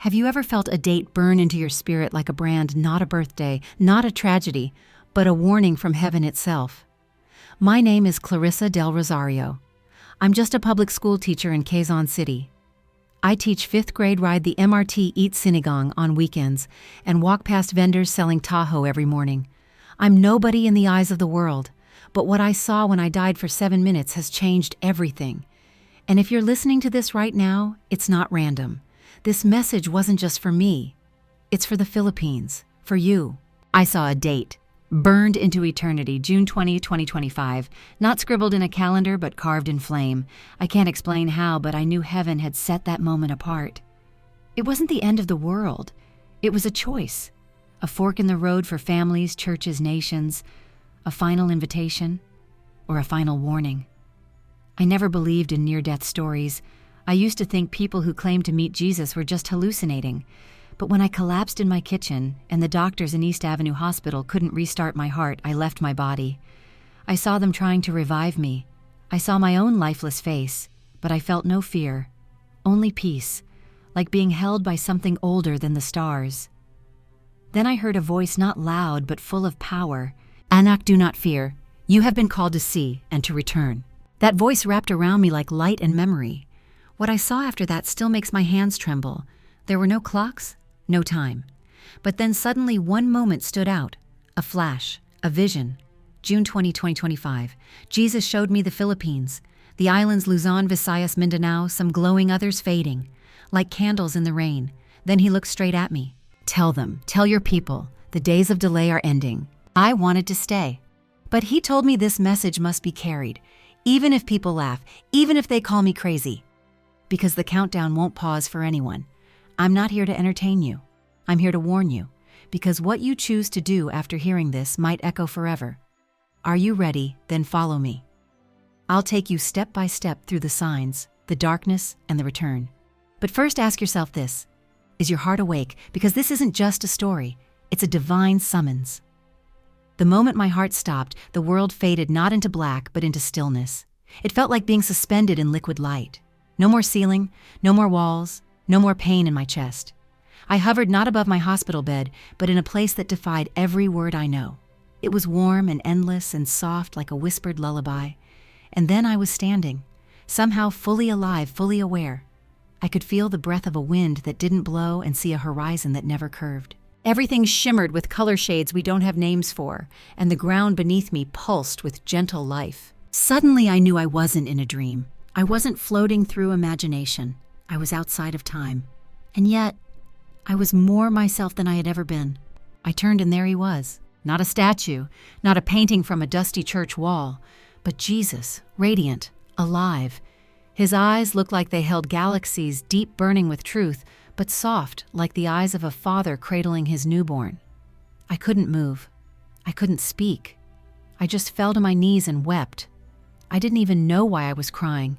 Have you ever felt a date burn into your spirit like a brand, not a birthday, not a tragedy, but a warning from heaven itself? My name is Clarissa Del Rosario. I'm just a public school teacher in Quezon City. I teach 5th grade, ride the MRT, eat sinigang on weekends, and walk past vendors selling Tahoe every morning. I'm nobody in the eyes of the world, but what I saw when I died for 7 minutes has changed everything. And if you're listening to this right now, it's not random. This message wasn't just for me. It's for the Philippines, for you. I saw a date, burned into eternity, June 20, 2025, not scribbled in a calendar but carved in flame. I can't explain how, but I knew heaven had set that moment apart. It wasn't the end of the world. It was a choice, a fork in the road for families, churches, nations, a final invitation, or a final warning. I never believed in near-death stories. I used to think people who claimed to meet Jesus were just hallucinating. But when I collapsed in my kitchen and the doctors in East Avenue Hospital couldn't restart my heart, I left my body. I saw them trying to revive me. I saw my own lifeless face, but I felt no fear, only peace, like being held by something older than the stars. Then I heard a voice not loud but full of power. "Anak, do not fear. You have been called to see and to return." That voice wrapped around me like light and memory. What I saw after that still makes my hands tremble. There were no clocks, no time. But then suddenly one moment stood out. A flash, a vision. June 20, 2025. Jesus showed me the Philippines. The islands Luzon, Visayas, Mindanao, some glowing, others fading, like candles in the rain. Then he looked straight at me. "Tell them, tell your people, the days of delay are ending." I wanted to stay. But he told me this message must be carried, even if people laugh, even if they call me crazy. Because the countdown won't pause for anyone. I'm not here to entertain you. I'm here to warn you, because what you choose to do after hearing this might echo forever. Are you ready? Then follow me. I'll take you step by step through the signs, the darkness, and the return. But first ask yourself this: is your heart awake? Because this isn't just a story, it's a divine summons. The moment my heart stopped, the world faded not into black, but into stillness. It felt like being suspended in liquid light. No more ceiling, no more walls, no more pain in my chest. I hovered not above my hospital bed, but in a place that defied every word I know. It was warm and endless and soft like a whispered lullaby. And then I was standing, somehow fully alive, fully aware. I could feel the breath of a wind that didn't blow and see a horizon that never curved. Everything shimmered with color shades we don't have names for, and the ground beneath me pulsed with gentle life. Suddenly I knew I wasn't in a dream. I wasn't floating through imagination. I was outside of time. And yet, I was more myself than I had ever been. I turned and there he was. Not a statue, not a painting from a dusty church wall, but Jesus, radiant, alive. His eyes looked like they held galaxies, deep burning with truth, but soft like the eyes of a father cradling his newborn. I couldn't move. I couldn't speak. I just fell to my knees and wept. I didn't even know why I was crying.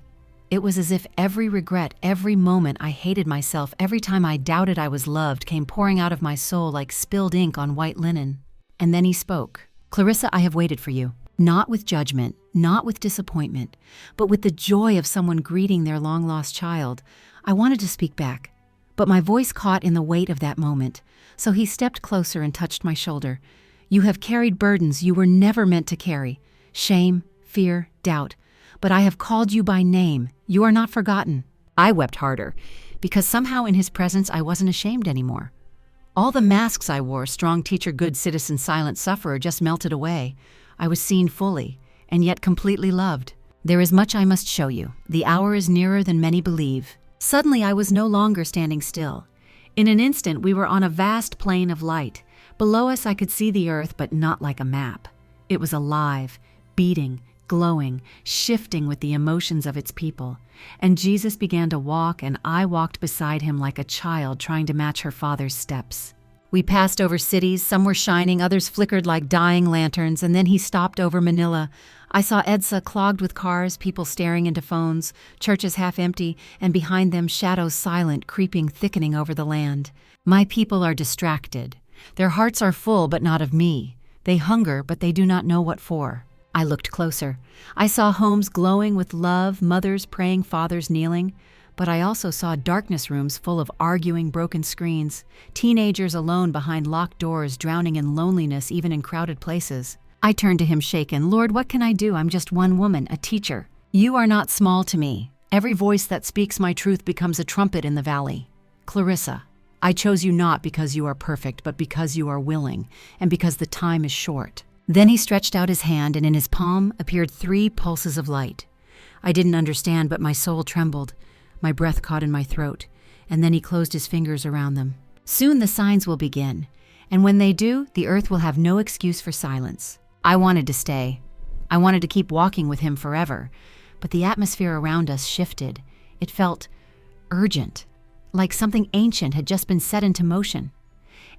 It was as if every regret, every moment I hated myself, every time I doubted I was loved, came pouring out of my soul like spilled ink on white linen. And then he spoke. "Clarissa, I have waited for you." Not with judgment, not with disappointment, but with the joy of someone greeting their long-lost child. I wanted to speak back, but my voice caught in the weight of that moment. So he stepped closer and touched my shoulder. "You have carried burdens you were never meant to carry. Shame, fear, doubt. But I have called you by name. You are not forgotten." I wept harder, because somehow in his presence I wasn't ashamed anymore. All the masks I wore, strong teacher, good citizen, silent sufferer, just melted away. I was seen fully, and yet completely loved. "There is much I must show you. The hour is nearer than many believe." Suddenly I was no longer standing still. In an instant we were on a vast plain of light. Below us I could see the earth, but not like a map. It was alive, beating, glowing, shifting with the emotions of its people. And Jesus began to walk, and I walked beside him like a child trying to match her father's steps. We passed over cities, some were shining, others flickered like dying lanterns, and then he stopped over Manila. I saw EDSA clogged with cars, people staring into phones, churches half empty, and behind them shadows silent, creeping, thickening over the land. My people are distracted. Their hearts are full, but not of me. They hunger, but they do not know what for. I looked closer. I saw homes glowing with love, mothers praying, fathers kneeling. But I also saw darkness rooms full of arguing, broken screens, teenagers alone behind locked doors, drowning in loneliness even in crowded places. I turned to him shaken. Lord, what can I do? I'm just one woman, a teacher. You are not small to me. Every voice that speaks my truth becomes a trumpet in the valley. Clarissa, I chose you not because you are perfect, but because you are willing, and because the time is short. Then he stretched out his hand, and in his palm appeared 3 pulses of light. I didn't understand, but my soul trembled. My breath caught in my throat, and then he closed his fingers around them. Soon the signs will begin, and when they do, the earth will have no excuse for silence. I wanted to stay. I wanted to keep walking with him forever, but the atmosphere around us shifted. It felt urgent, like something ancient had just been set into motion.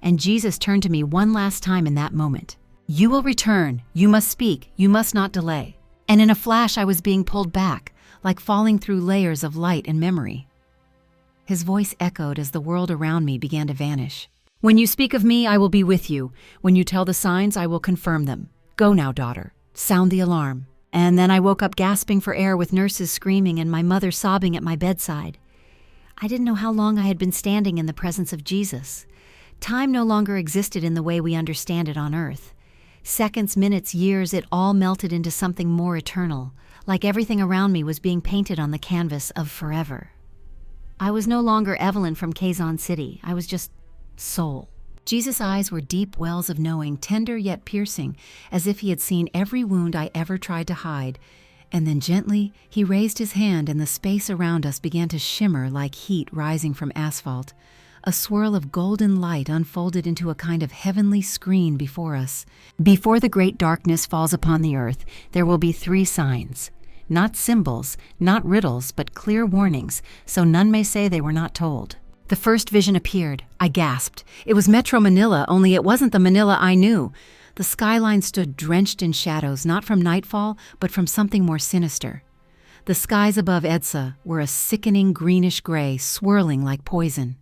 And Jesus turned to me one last time in that moment. You will return. You must speak. You must not delay. And in a flash, I was being pulled back, like falling through layers of light and memory. His voice echoed as the world around me began to vanish. When you speak of me, I will be with you. When you tell the signs, I will confirm them. Go now, daughter. Sound the alarm. And then I woke up gasping for air with nurses screaming and my mother sobbing at my bedside. I didn't know how long I had been standing in the presence of Jesus. Time no longer existed in the way we understand it on earth. Seconds, minutes, years, it all melted into something more eternal, like everything around me was being painted on the canvas of forever. I was no longer Evelyn from Quezon City. I was just soul. Jesus' eyes were deep wells of knowing, tender yet piercing, as if he had seen every wound I ever tried to hide. And then gently, he raised his hand and the space around us began to shimmer like heat rising from asphalt. A swirl of golden light unfolded into a kind of heavenly screen before us. Before the great darkness falls upon the earth, there will be 3 signs. Not symbols, not riddles, but clear warnings, so none may say they were not told. The first vision appeared. I gasped. It was Metro Manila, only it wasn't the Manila I knew. The skyline stood drenched in shadows, not from nightfall, but from something more sinister. The skies above EDSA were a sickening greenish gray, swirling like poison.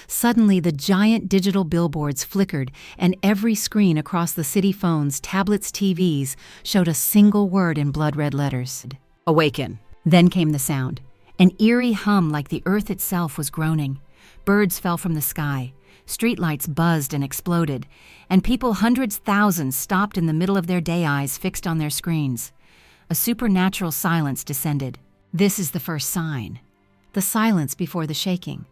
Suddenly, the giant digital billboards flickered, and every screen across the city phones, tablets, TVs showed a single word in blood-red letters. Awaken. Then came the sound. An eerie hum like the earth itself was groaning. Birds fell from the sky. Streetlights buzzed and exploded, and people, hundreds, thousands, stopped in the middle of their day, eyes fixed on their screens. A supernatural silence descended. This is the first sign. The silence before the shaking.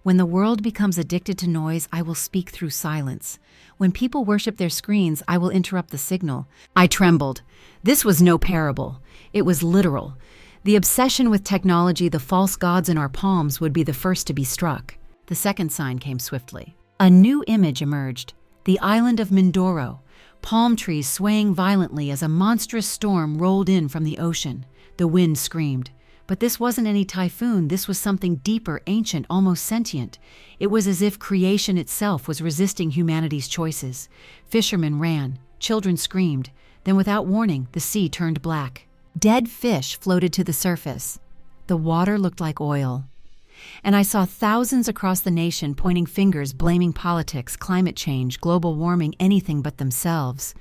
When the world becomes addicted to noise, I will speak through silence. When people worship their screens, I will interrupt the signal. I trembled. This was no parable. It was literal. The obsession with technology, the false gods in our palms, would be the first to be struck. The second sign came swiftly. A new image emerged. The island of Mindoro. Palm trees swaying violently as a monstrous storm rolled in from the ocean. The wind screamed. But this wasn't any typhoon. This was something deeper, ancient, almost sentient. It was as if creation itself was resisting humanity's choices. Fishermen ran. Children screamed. Then without warning, the sea turned black. Dead fish floated to the surface. The water looked like oil. And I saw thousands across the nation pointing fingers, blaming politics, climate change, global warming, anything but themselves.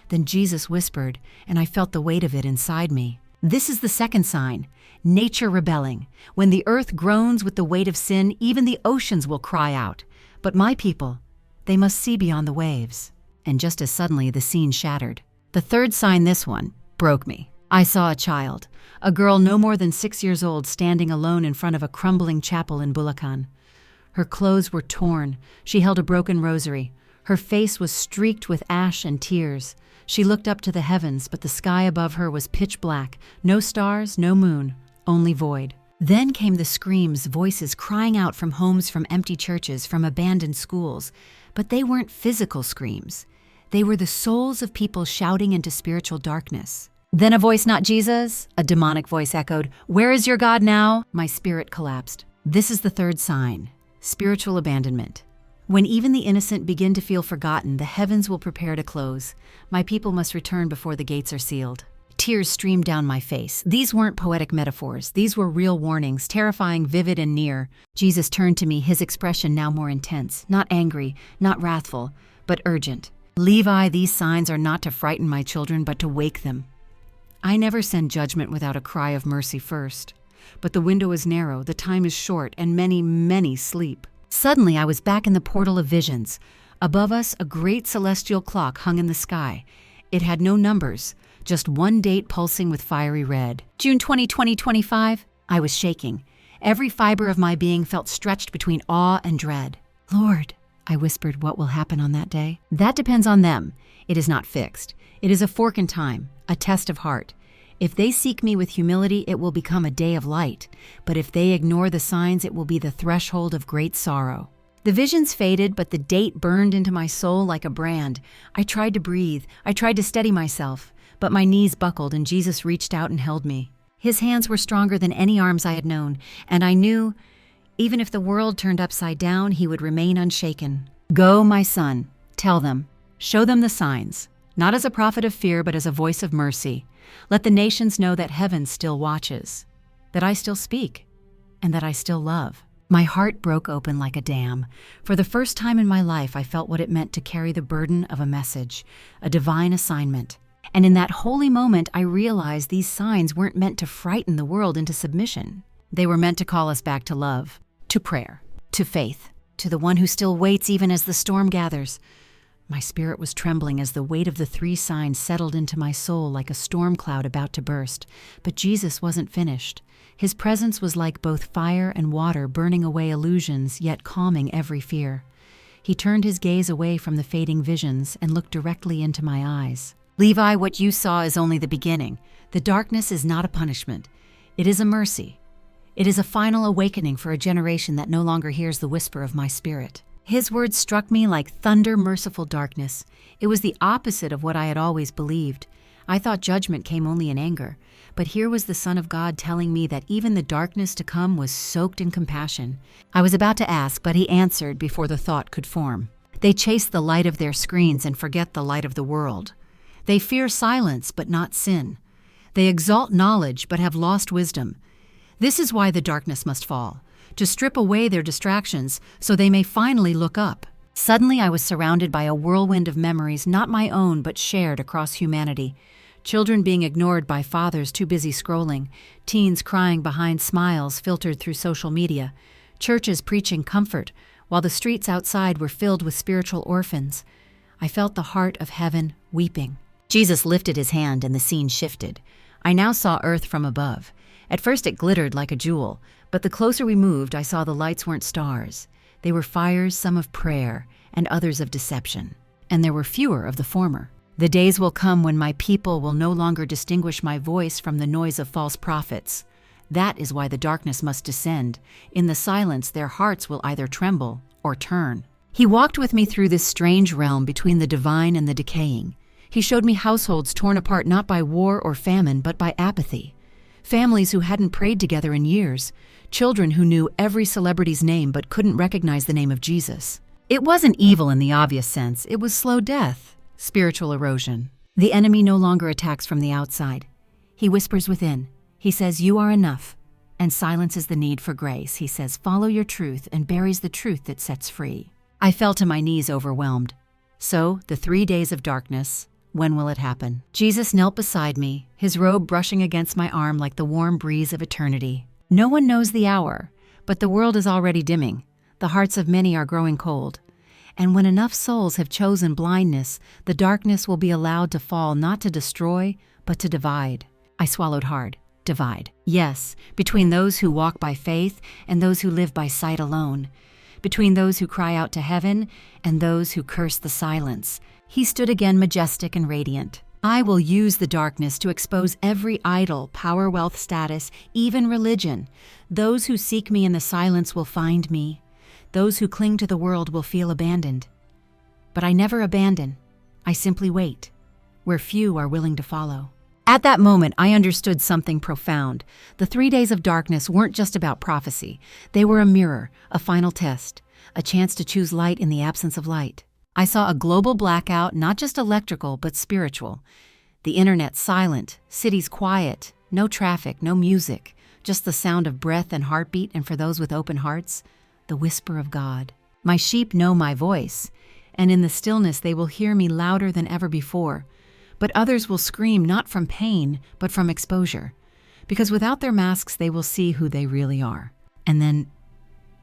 Then Jesus whispered, and I felt the weight of it inside me. This is the second sign. Nature rebelling. When the earth groans with the weight of sin, even the oceans will cry out. But my people, they must see beyond the waves. And just as suddenly, the scene shattered. The third sign, this one, broke me. I saw a child, a girl no more than 6 years old, standing alone in front of a crumbling chapel in Bulacan. Her clothes were torn. She held a broken rosary. Her face was streaked with ash and tears. She looked up to the heavens, but the sky above her was pitch black. No stars, no moon, only void. Then came the screams, voices crying out from homes, from empty churches, from abandoned schools. But they weren't physical screams. They were the souls of people shouting into spiritual darkness. Then a voice, not Jesus, a demonic voice echoed, "Where is your God now?" My spirit collapsed. This is the third sign, spiritual abandonment. When even the innocent begin to feel forgotten, the heavens will prepare to close. My people must return before the gates are sealed. Tears streamed down my face. These weren't poetic metaphors. These were real warnings, terrifying, vivid, and near. Jesus turned to me, his expression now more intense, not angry, not wrathful, but urgent. Levi, these signs are not to frighten my children, but to wake them. I never send judgment without a cry of mercy first. But the window is narrow, the time is short, and many, many sleep. Suddenly I was back in the portal of visions. Above us, a great celestial clock hung in the sky. It had no numbers, just one date pulsing with fiery red. June 20, 2025. I was shaking. Every fiber of my being felt stretched between awe and dread. Lord, I whispered, what will happen on that day? That depends on them. It is not fixed. It is a fork in time, a test of heart. If they seek me with humility, it will become a day of light. But if they ignore the signs, it will be the threshold of great sorrow. The visions faded, but the date burned into my soul like a brand. I tried to breathe. I tried to steady myself. But my knees buckled and Jesus reached out and held me. His hands were stronger than any arms I had known, and I knew, even if the world turned upside down, he would remain unshaken. Go, my son, tell them. Show them the signs, not as a prophet of fear, but as a voice of mercy. Let the nations know that heaven still watches, that I still speak, and that I still love. My heart broke open like a dam. For the first time in my life, I felt what it meant to carry the burden of a message, a divine assignment. And in that holy moment, I realized these signs weren't meant to frighten the world into submission. They were meant to call us back to love, to prayer, to faith, to the one who still waits even as the storm gathers. My spirit was trembling as the weight of the three signs settled into my soul like a storm cloud about to burst. But Jesus wasn't finished. His presence was like both fire and water, burning away illusions, yet calming every fear. He turned his gaze away from the fading visions and looked directly into my eyes. Levi, what you saw is only the beginning. The darkness is not a punishment. It is a mercy. It is a final awakening for a generation that no longer hears the whisper of my spirit. His words struck me like thunder, merciful darkness. It was the opposite of what I had always believed. I thought judgment came only in anger. But here was the Son of God telling me that even the darkness to come was soaked in compassion. I was about to ask, but he answered before the thought could form. They chase the light of their screens and forget the light of the world. They fear silence, but not sin. They exalt knowledge, but have lost wisdom. This is why the darkness must fall, to strip away their distractions so they may finally look up. Suddenly I was surrounded by a whirlwind of memories, not my own, but shared across humanity. Children being ignored by fathers too busy scrolling, teens crying behind smiles filtered through social media, churches preaching comfort, while the streets outside were filled with spiritual orphans. I felt the heart of heaven weeping. Jesus lifted his hand and the scene shifted. I now saw earth from above. At first it glittered like a jewel, but the closer we moved, I saw the lights weren't stars. They were fires, some of prayer and others of deception. And there were fewer of the former. The days will come when my people will no longer distinguish my voice from the noise of false prophets. That is why the darkness must descend. In the silence, their hearts will either tremble or turn. He walked with me through this strange realm between the divine and the decaying. He showed me households torn apart not by war or famine, but by apathy. Families who hadn't prayed together in years. Children who knew every celebrity's name but couldn't recognize the name of Jesus. It wasn't evil in the obvious sense. It was slow death, spiritual erosion. The enemy no longer attacks from the outside. He whispers within. He says, "You are enough," and silences the need for grace. He says, "Follow your truth," and buries the truth that sets free. I fell to my knees overwhelmed. So, the 3 days of darkness. When will it happen? Jesus knelt beside me, his robe brushing against my arm like the warm breeze of eternity. No one knows the hour, but the world is already dimming. The hearts of many are growing cold. And when enough souls have chosen blindness, the darkness will be allowed to fall not to destroy, but to divide. I swallowed hard. Divide. Yes, between those who walk by faith and those who live by sight alone. Between those who cry out to heaven and those who curse the silence. He stood again majestic and radiant. I will use the darkness to expose every idol, power, wealth, status, even religion. Those who seek me in the silence will find me. Those who cling to the world will feel abandoned. But I never abandon. I simply wait, where few are willing to follow. At that moment, I understood something profound. The 3 days of darkness weren't just about prophecy. They were a mirror, a final test, a chance to choose light in the absence of light. I saw a global blackout, not just electrical, but spiritual. The internet silent, cities quiet, no traffic, no music, just the sound of breath and heartbeat, and for those with open hearts, the whisper of God. My sheep know my voice, and in the stillness they will hear me louder than ever before. But others will scream not from pain, but from exposure. because without their masks, they will see who they really are. And then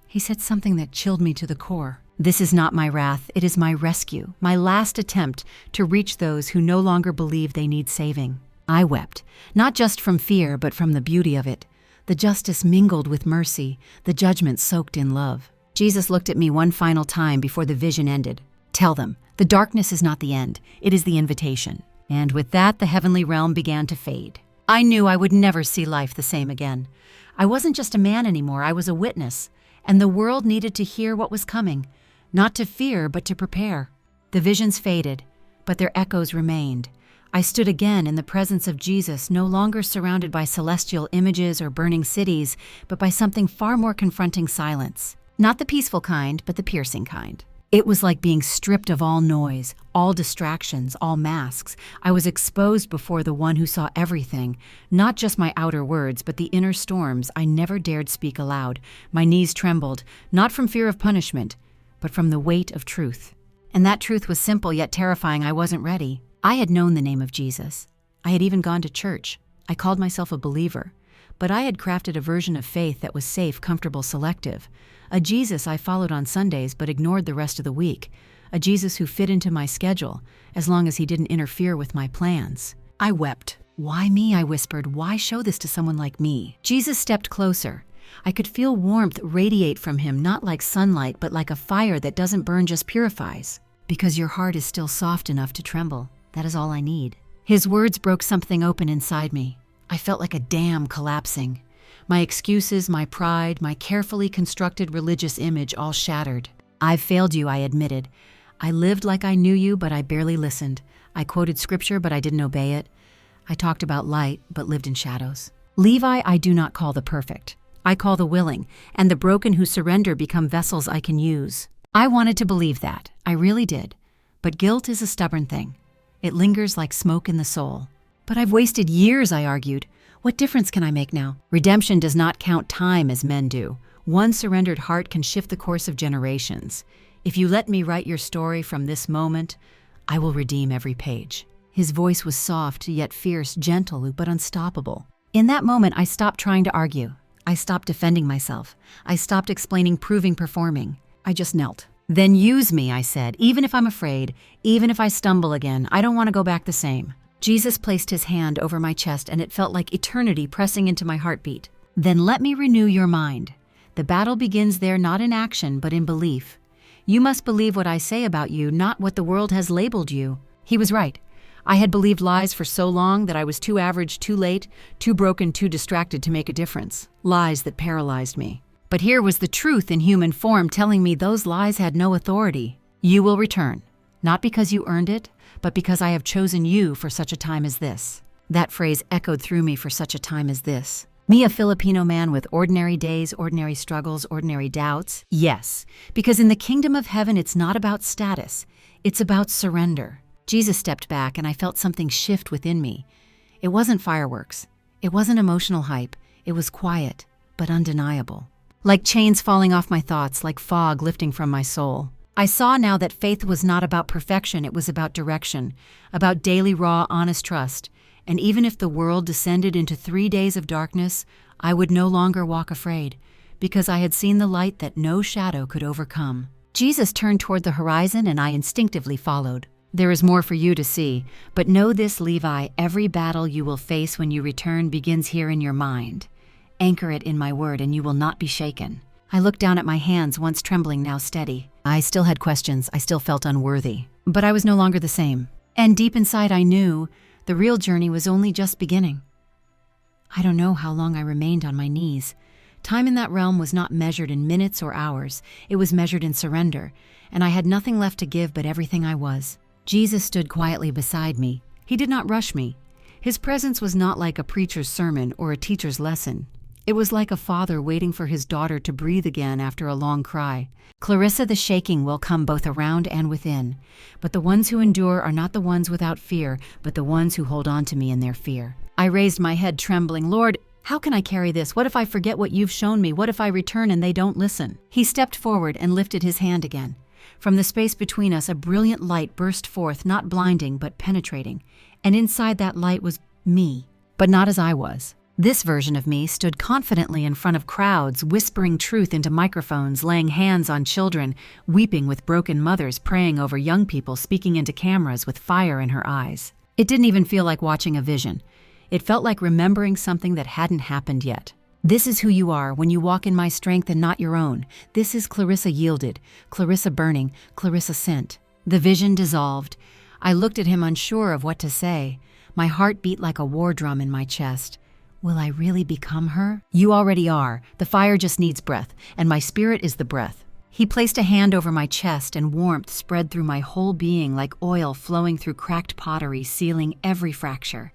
he said something that chilled me to the core. This is not my wrath, it is my rescue, my last attempt to reach those who no longer believe they need saving. I wept, not just from fear, but from the beauty of it. The justice mingled with mercy, the judgment soaked in love. Jesus looked at me one final time before the vision ended. Tell them, the darkness is not the end, it is the invitation. And with that, the heavenly realm began to fade. I knew I would never see life the same again. I wasn't just a man anymore, I was a witness, and the world needed to hear what was coming. Not to fear, but to prepare. The visions faded, but their echoes remained. I stood again in the presence of Jesus, no longer surrounded by celestial images or burning cities, but by something far more confronting: silence. Not the peaceful kind, but the piercing kind. It was like being stripped of all noise, all distractions, all masks. I was exposed before the one who saw everything, not just my outer words, but the inner storms I never dared speak aloud. My knees trembled, not from fear of punishment, but from the weight of truth. And that truth was simple yet terrifying. I wasn't ready. I had known the name of Jesus. I had even gone to church. I called myself a believer. But I had crafted a version of faith that was safe, comfortable, selective. A Jesus I followed on Sundays but ignored the rest of the week. A Jesus who fit into my schedule, as long as he didn't interfere with my plans. I wept. Why me? I whispered. Why show this to someone like me? Jesus stepped closer. I could feel warmth radiate from him, not like sunlight, but like a fire that doesn't burn, just purifies. Because your heart is still soft enough to tremble. That is all I need. His words broke something open inside me. I felt like a dam collapsing. My excuses, my pride, my carefully constructed religious image all shattered. I've failed you, I admitted. I lived like I knew you, but I barely listened. I quoted scripture, but I didn't obey it. I talked about light, but lived in shadows. Levi, I do not call the perfect. I call the willing, and the broken who surrender become vessels I can use. I wanted to believe that. I really did. But guilt is a stubborn thing. It lingers like smoke in the soul. But I've wasted years, I argued. What difference can I make now? Redemption does not count time as men do. One surrendered heart can shift the course of generations. If you let me write your story from this moment, I will redeem every page. His voice was soft, yet fierce, gentle, but unstoppable. In that moment, I stopped trying to argue. I stopped defending myself. I stopped explaining, proving, performing. I just knelt. Then use me, I said, even if I'm afraid, even if I stumble again. I don't want to go back the same. Jesus placed his hand over my chest, and it felt like eternity pressing into my heartbeat. Then let me renew your mind. The battle begins there, not in action, but in belief. You must believe what I say about you, not what the world has labeled you. He was right. I had believed lies for so long that I was too average, too late, too broken, too distracted to make a difference. Lies that paralyzed me. But here was the truth in human form telling me those lies had no authority. You will return, not because you earned it, but because I have chosen you for such a time as this. That phrase echoed through me, for such a time as this. Me, a Filipino man with ordinary days, ordinary struggles, ordinary doubts? Yes, because in the kingdom of heaven it's not about status, it's about surrender. Jesus stepped back and I felt something shift within me. It wasn't fireworks. It wasn't emotional hype. It was quiet, but undeniable. Like chains falling off my thoughts, like fog lifting from my soul. I saw now that faith was not about perfection, it was about direction, about daily raw, honest trust. And even if the world descended into 3 days of darkness, I would no longer walk afraid, because I had seen the light that no shadow could overcome. Jesus turned toward the horizon and I instinctively followed. There is more for you to see, but know this, Levi, every battle you will face when you return begins here in your mind. Anchor it in my word and you will not be shaken. I looked down at my hands, once trembling, now steady. I still had questions, I still felt unworthy. But I was no longer the same. And deep inside I knew the real journey was only just beginning. I don't know how long I remained on my knees. Time in that realm was not measured in minutes or hours. It was measured in surrender, and I had nothing left to give but everything I was. Jesus stood quietly beside me. He did not rush me. His presence was not like a preacher's sermon or a teacher's lesson. It was like a father waiting for his daughter to breathe again after a long cry. Clarissa, the shaking will come both around and within. But the ones who endure are not the ones without fear, but the ones who hold on to me in their fear. I raised my head trembling. Lord, how can I carry this? What if I forget what you've shown me? What if I return and they don't listen? He stepped forward and lifted his hand again. From the space between us, a brilliant light burst forth, not blinding, but penetrating. And inside that light was me, but not as I was. This version of me stood confidently in front of crowds, whispering truth into microphones, laying hands on children, weeping with broken mothers, praying over young people, speaking into cameras with fire in her eyes. It didn't even feel like watching a vision. It felt like remembering something that hadn't happened yet. This is who you are when you walk in my strength and not your own. This is Clarissa yielded, Clarissa burning, Clarissa sent. The vision dissolved. I looked at him unsure of what to say. My heart beat like a war drum in my chest. Will I really become her? You already are. The fire just needs breath, and my spirit is the breath. He placed a hand over my chest, and warmth spread through my whole being like oil flowing through cracked pottery, sealing every fracture.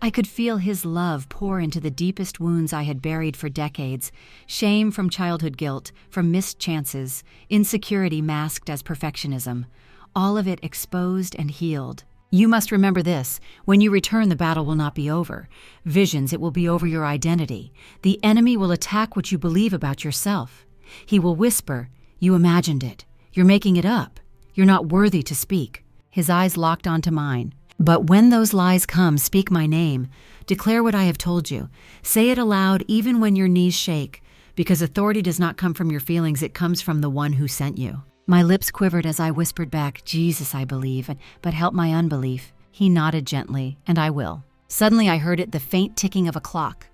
I could feel his love pour into the deepest wounds I had buried for decades. Shame from childhood guilt, from missed chances, insecurity masked as perfectionism. All of it exposed and healed. You must remember this. When you return, the battle will not be over. Visions, it will be over your identity. The enemy will attack what you believe about yourself. He will whisper, "You imagined it. You're making it up. You're not worthy to speak." His eyes locked onto mine. But when those lies come, speak my name. Declare what I have told you. Say it aloud even when your knees shake, because authority does not come from your feelings, it comes from the one who sent you. My lips quivered as I whispered back, "Jesus, I believe, but help my unbelief." He nodded gently, "And I will." Suddenly I heard the faint ticking of a clock.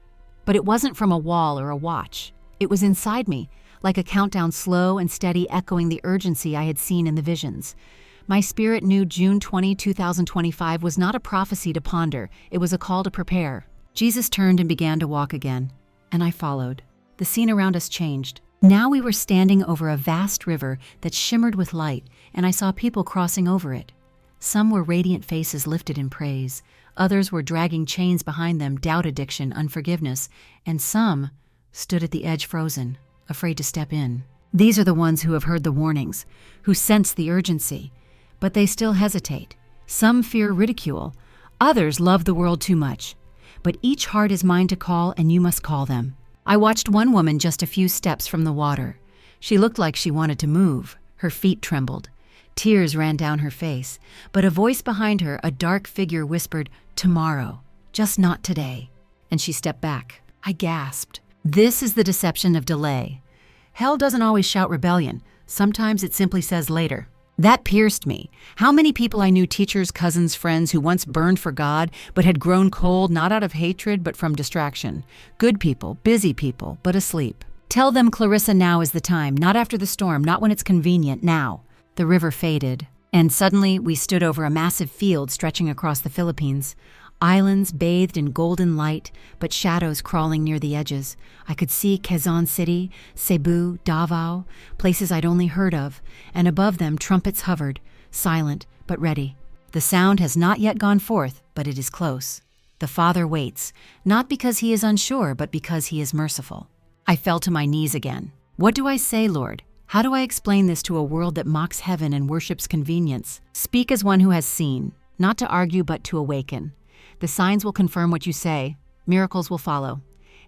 But it wasn't from a wall or a watch. It was inside me, like a countdown, slow and steady, echoing the urgency I had seen in the visions. My spirit knew June 20, 2025 was not a prophecy to ponder, it was a call to prepare. Jesus turned and began to walk again, and I followed. The scene around us changed. Now we were standing over a vast river that shimmered with light, and I saw people crossing over it. Some were radiant faces lifted in praise. Others were dragging chains behind them, doubt, addiction, unforgiveness, and some stood at the edge frozen, afraid to step in. These are the ones who have heard the warnings, who sense the urgency, but they still hesitate. Some fear ridicule. Others love the world too much. But each heart is mine to call, and you must call them. I watched one woman just a few steps from the water. She looked like she wanted to move. Her feet trembled. Tears ran down her face. But a voice behind her, a dark figure, whispered, "Tomorrow, just not today." And she stepped back. I gasped. This is the deception of delay. Hell doesn't always shout rebellion. Sometimes it simply says later. That pierced me. How many people I knew, teachers, cousins, friends, who once burned for God, but had grown cold not out of hatred, but from distraction. Good people, busy people, but asleep. Tell them, Clarissa, now is the time, not after the storm, not when it's convenient, now. The river faded, and suddenly we stood over a massive field stretching across the Philippines. Islands bathed in golden light, but shadows crawling near the edges. I could see Quezon City, Cebu, Davao, places I'd only heard of, and above them trumpets hovered, silent but ready. The sound has not yet gone forth, but it is close. The Father waits, not because he is unsure, but because he is merciful. I fell to my knees again. What do I say, Lord? How do I explain this to a world that mocks heaven and worships convenience? Speak as one who has seen, not to argue but to awaken. The signs will confirm what you say. Miracles will follow.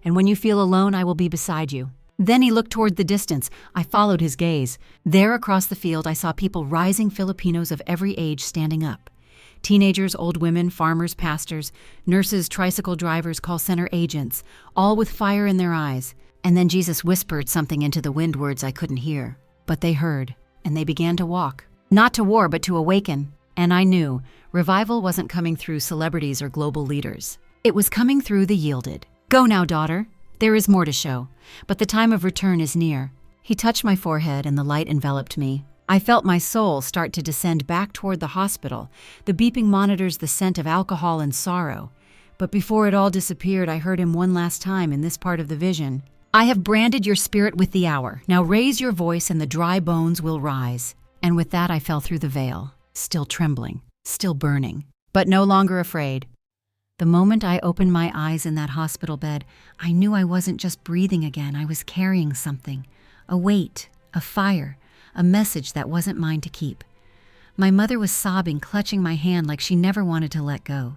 And when you feel alone, I will be beside you. Then he looked toward the distance. I followed his gaze. There across the field, I saw people, rising Filipinos of every age, standing up. Teenagers, old women, farmers, pastors, nurses, tricycle drivers, call center agents, all with fire in their eyes. And then Jesus whispered something into the wind, words I couldn't hear. But they heard, and they began to walk. Not to war, but to awaken. And I knew revival wasn't coming through celebrities or global leaders. It was coming through the yielded. Go now, daughter. There is more to show, but the time of return is near. He touched my forehead and the light enveloped me. I felt my soul start to descend back toward the hospital, the beeping monitors, the scent of alcohol and sorrow. But before it all disappeared, I heard him one last time in this part of the vision. I have branded your spirit with the hour. Now raise your voice and the dry bones will rise. And with that I fell through the veil. Still trembling, still burning, but no longer afraid. The moment I opened my eyes in that hospital bed, I knew I wasn't just breathing again, I was carrying something. A weight, a fire, a message that wasn't mine to keep. My mother was sobbing, clutching my hand like she never wanted to let go.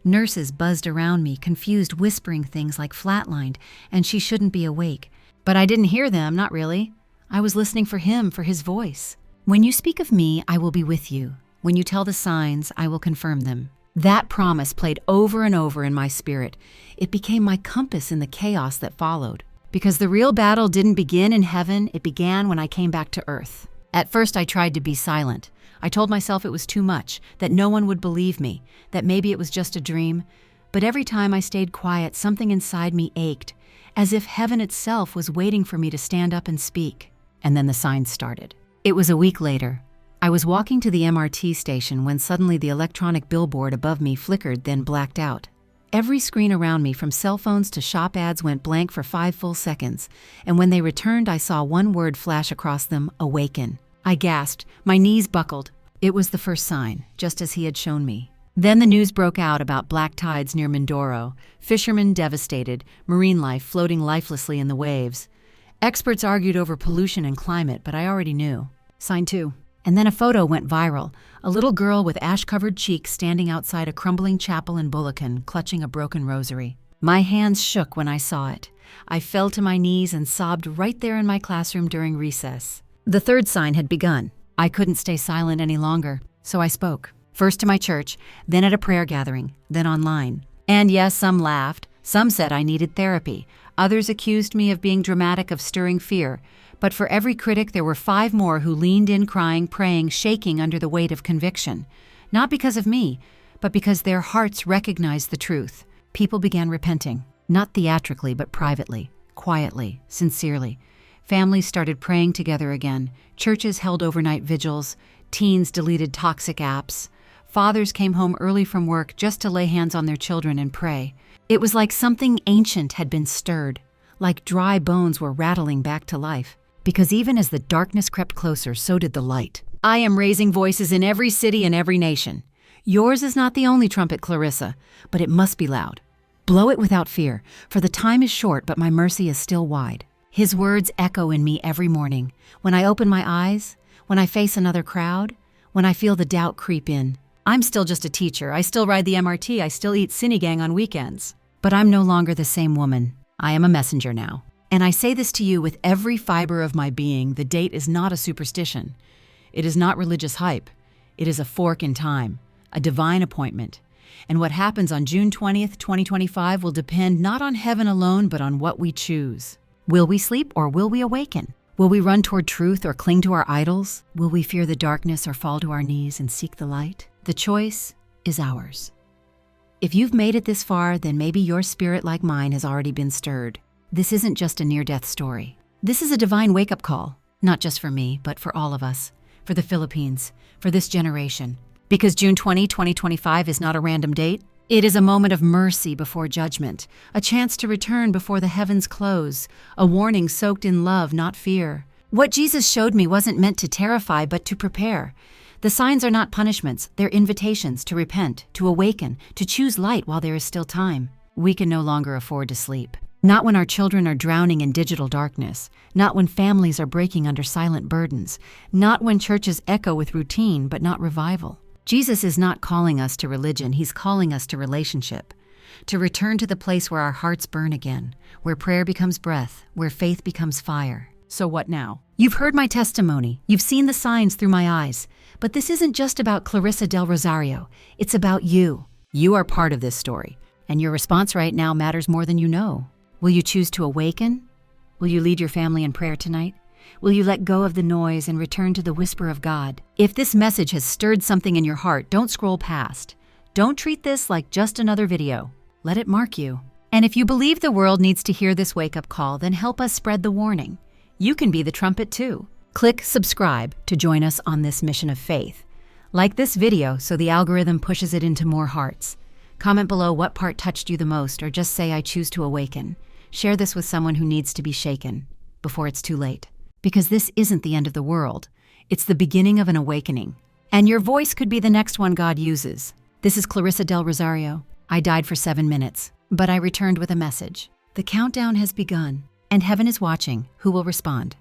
Nurses buzzed around me, confused, whispering things like flatlined, and she shouldn't be awake. But I didn't hear them, not really. I was listening for him, for his voice. When you speak of me, I will be with you. When you tell the signs, I will confirm them. That promise played over and over in my spirit. It became my compass in the chaos that followed. Because the real battle didn't begin in heaven, it began when I came back to earth. At first, I tried to be silent. I told myself it was too much, that no one would believe me, that maybe it was just a dream. But every time I stayed quiet, something inside me ached, as if heaven itself was waiting for me to stand up and speak. And then the signs started. It was a week later. I was walking to the MRT station when suddenly the electronic billboard above me flickered, then blacked out. Every screen around me, from cell phones to shop ads, went blank for 5 full seconds, and when they returned, I saw one word flash across them: awaken. I gasped. My knees buckled. It was the first sign, just as he had shown me. Then the news broke out about black tides near Mindoro, fishermen devastated, marine life floating lifelessly in the waves. Experts argued over pollution and climate, but I already knew. Sign 2. And then a photo went viral. A little girl with ash-covered cheeks standing outside a crumbling chapel in Bulacan, clutching a broken rosary. My hands shook when I saw it. I fell to my knees and sobbed right there in my classroom during recess. The third sign had begun. I couldn't stay silent any longer, so I spoke. First to my church, then at a prayer gathering, then online. And yes, some laughed. Some said I needed therapy. Others accused me of being dramatic, of stirring fear. But for every critic, there were 5 more who leaned in, crying, praying, shaking under the weight of conviction. Not because of me, but because their hearts recognized the truth. People began repenting, not theatrically, but privately, quietly, sincerely. Families started praying together again. Churches held overnight vigils. Teens deleted toxic apps. Fathers came home early from work just to lay hands on their children and pray. It was like something ancient had been stirred, like dry bones were rattling back to life. Because even as the darkness crept closer, so did the light. I am raising voices in every city and every nation. Yours is not the only trumpet, Clarissa, but it must be loud. Blow it without fear, for the time is short, but my mercy is still wide. His words echo in me every morning, when I open my eyes, when I face another crowd, when I feel the doubt creep in. I'm still just a teacher. I still ride the MRT. I still eat Sinigang on weekends. But I'm no longer the same woman. I am a messenger now. And I say this to you with every fiber of my being. The date is not a superstition. It is not religious hype. It is a fork in time, a divine appointment. And what happens on June 20th, 2025 will depend not on heaven alone, but on what we choose. Will we sleep or will we awaken? Will we run toward truth or cling to our idols? Will we fear the darkness or fall to our knees and seek the light? The choice is ours. If you've made it this far, then maybe your spirit, like mine, has already been stirred. This isn't just a near-death story. This is a divine wake-up call, not just for me, but for all of us, for the Philippines, for this generation. Because June 20, 2025 is not a random date. It is a moment of mercy before judgment, a chance to return before the heavens close, a warning soaked in love, not fear. What Jesus showed me wasn't meant to terrify, but to prepare. The signs are not punishments, they're invitations to repent, to awaken, to choose light while there is still time. We can no longer afford to sleep. Not when our children are drowning in digital darkness, not when families are breaking under silent burdens, not when churches echo with routine but not revival. Jesus is not calling us to religion, he's calling us to relationship, to return to the place where our hearts burn again, where prayer becomes breath, where faith becomes fire. So what now? You've heard my testimony, you've seen the signs through my eyes, but this isn't just about Clarissa Del Rosario, it's about you. You are part of this story, and your response right now matters more than you know. Will you choose to awaken? Will you lead your family in prayer tonight? Will you let go of the noise and return to the whisper of God? If this message has stirred something in your heart, don't scroll past. Don't treat this like just another video. Let it mark you. And if you believe the world needs to hear this wake-up call, then help us spread the warning. You can be the trumpet too. Click subscribe to join us on this mission of faith. Like this video so the algorithm pushes it into more hearts. Comment below what part touched you the most, or just say, I choose to awaken. Share this with someone who needs to be shaken before it's too late. Because this isn't the end of the world. It's the beginning of an awakening. And your voice could be the next one God uses. This is Clarissa Del Rosario. I died for 7 minutes, but I returned with a message. The countdown has begun, and heaven is watching. Who will respond?